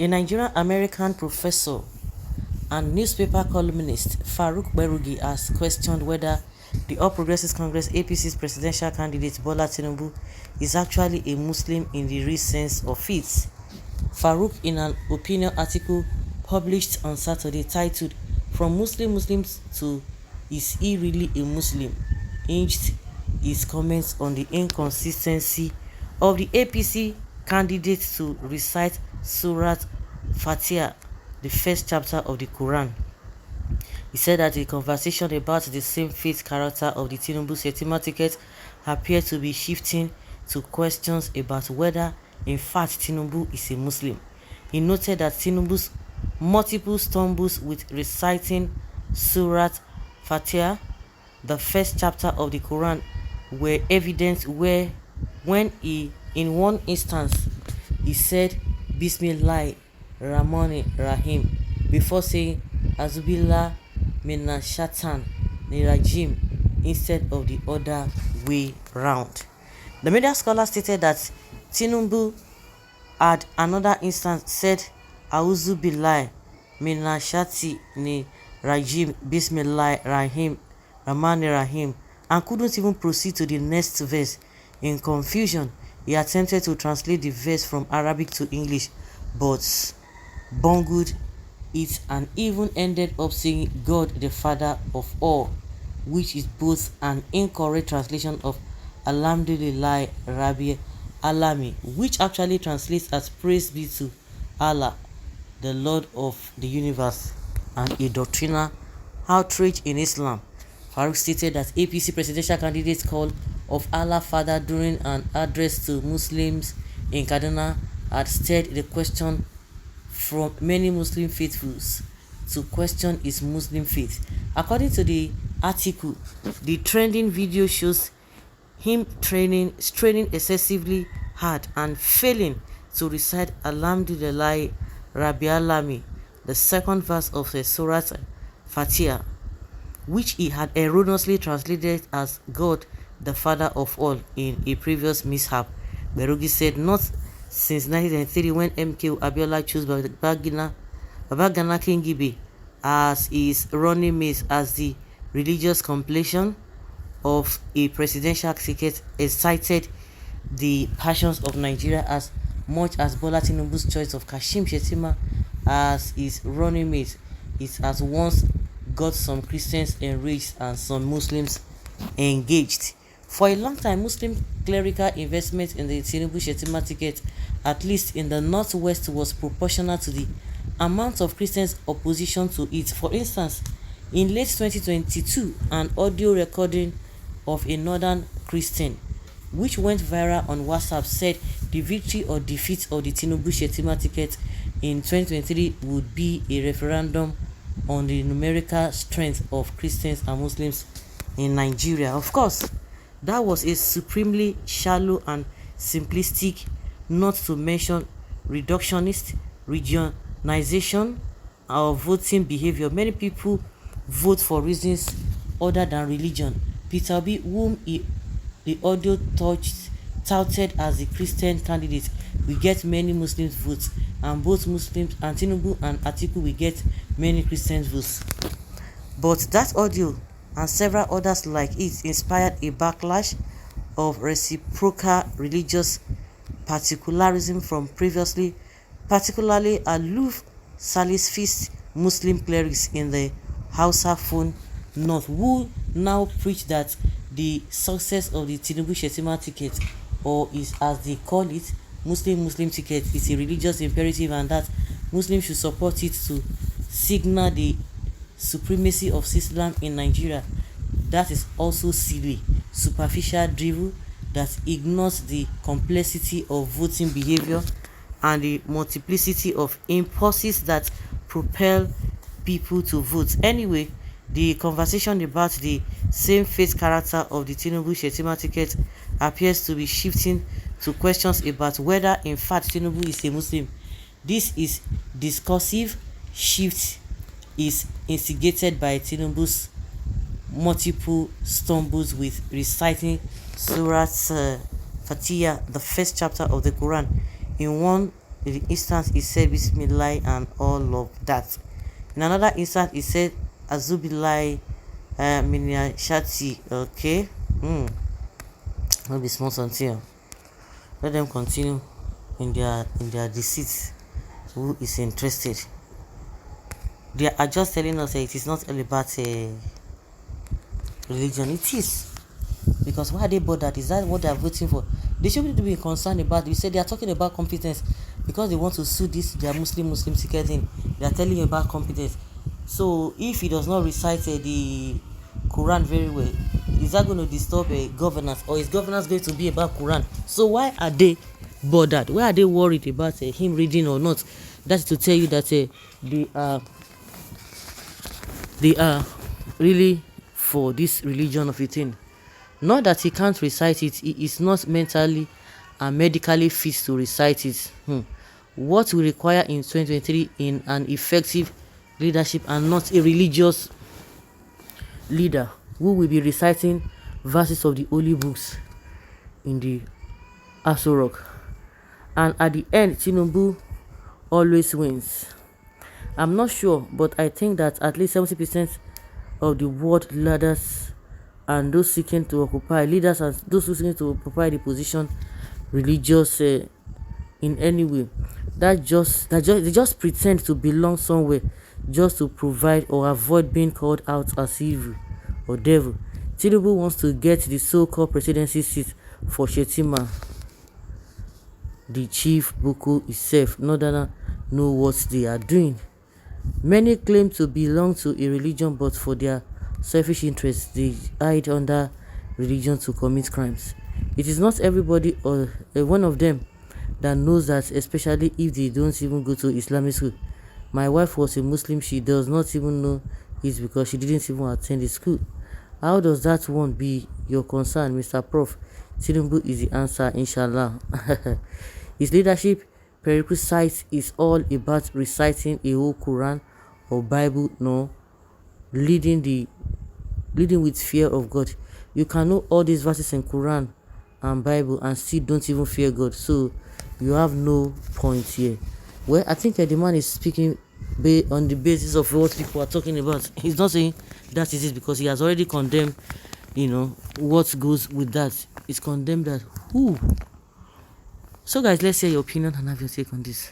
A Nigerian American professor and newspaper columnist Farouk Berugi has questioned whether the All Progressives Congress APC's presidential candidate Bola Tinubu is actually a Muslim in the real sense of it. Farouk, in an opinion article published on Saturday titled "From Muslims to Is He Really a Muslim?" hinged his comments on the inconsistency of the APC candidate to recite Surat Fatiha, the first chapter of the Quran. He said that the conversation about the same-faith character of the Tinubu Shetima ticket appeared to be shifting to questions about whether, in fact, Tinubu is a Muslim. He noted that Tinubu's multiple stumbles with reciting Surat Fatiha, the first chapter of the Quran, were evident when he, in one instance, he said Bismillah Rahman Rahim before saying Azubillah Minan Shaitan Nirajim instead of the other way round. The media scholar stated that Tinubu at another instance said Auzubillah Minan Shaitan Nirajim Bismillah Rahim Rahman Rahim and couldn't even proceed to the next verse. In confusion, he attempted to translate the verse from Arabic to English, but bungled it and even ended up saying God the Father of all, which is both an incorrect translation of Alhamdulillah Rabbi Alami, which actually translates as praise be to Allah, the Lord of the universe, and a doctrinal outrage in Islam. Farouk stated that APC presidential candidate's call of Allah Father during an address to Muslims in Kaduna had stirred the question from many Muslim faithfuls to question his Muslim faith. According to the article, the trending video shows him straining excessively hard and failing to recite Alhamdulillah Rabbi Alami, the second verse of the Surah Fatiha, which he had erroneously translated as God the Father of all in a previous mishap. Berugi said not since 1993 when MK Abiola chose Babagana Kingibe as his running mate as the religious completion of a presidential ticket excited the passions of Nigeria as much as Bola Tinubu's choice of Kashim Shettima as his running mate. It has once got some Christians enraged and some Muslims engaged. For a long time, Muslim clerical investment in the Tinubu Shettima ticket, at least in the northwest, was proportional to the amount of Christians' opposition to it. For instance, in late 2022, an audio recording of a northern Christian, which went viral on WhatsApp, said the victory or defeat of the Tinubu Shettima ticket in 2023 would be a referendum on the numerical strength of Christians and Muslims in Nigeria. Of course, that was a supremely shallow and simplistic, not to mention reductionist, regionalization of voting behavior. Many people vote for reasons other than religion. Peter Obi, whom the audio touted as the Christian candidate, will get many Muslims votes, and both Muslims and Tinubu and Atiku will get many Christian votes. But that audio and several others like it inspired a backlash of reciprocal religious particularism from previously particularly aloof Salafist Muslim clerics in the Hausa Phone North, who now preach that the success of the Tinubu Shettima ticket, or is as they call it, Muslim ticket, is a religious imperative and that Muslims should support it to signal the supremacy of Islam in Nigeria. That is also silly, superficial drivel that ignores the complexity of voting behavior and the multiplicity of impulses that propel people to vote. Anyway, the conversation about the same faith character of the Tinubu Shettima ticket appears to be shifting to questions about whether in fact Tinubu is a Muslim. This is discursive shift is instigated by Tinubu's multiple stumbles with reciting Surah Fatiha, the first chapter of the Quran, in one In the instance, he said Bismillah and all of that. In another instance, he said Azubillah Shati. Okay. Not be small something. Let them continue in their deceit. Who is interested? They are just telling us it is not all about religion. It is. Because why are they bothered? Is that what they are voting for? They shouldn't be concerned about. You said they are talking about competence because they want to sue this their Muslim ticket thing. They are telling you about competence. So if he does not recite the Quran very well, is that going to disturb governance, or is governance going to be about Quran? So why are they bothered? Why are they worried about him reading or not? That's to tell you that they are really for this religion of a thing. Not that he can't recite it, he is not mentally and medically fit to recite it. What we require in 2023 in an effective leadership, and not a religious leader who will be reciting verses of the holy books in the Aso Rock. And at the end, Tinubu always wins. I'm not sure, but I think that at least 70% of the world leaders and those seeking to occupy leaders and those who seeking to occupy the position religious in any way, they just pretend to belong somewhere just to provide or avoid being called out as evil or devil. Tinubu wants to get the so-called presidency seat for Shetima. The chief Boko itself, Northerner, know what they are doing. Many claim to belong to a religion, but for their selfish interests, they hide under religion to commit crimes. It is not everybody or one of them that knows that, especially if they don't even go to Islamic school. My wife was a Muslim. She does not even know it because she didn't even attend the school. How does that one be your concern, Mr. Prof? Tinubu is the answer, inshallah. His leadership prerequisite is all about reciting a whole Quran or Bible, no, leading with fear of God. You can know all these verses in Quran and Bible and still don't even fear God, so you have no point here. Well, I think the man is speaking on the basis of what people are talking about. He's not saying that is it, because he has already condemned, what goes with that. It's condemned that who. So guys, let's hear your opinion and have your take on this.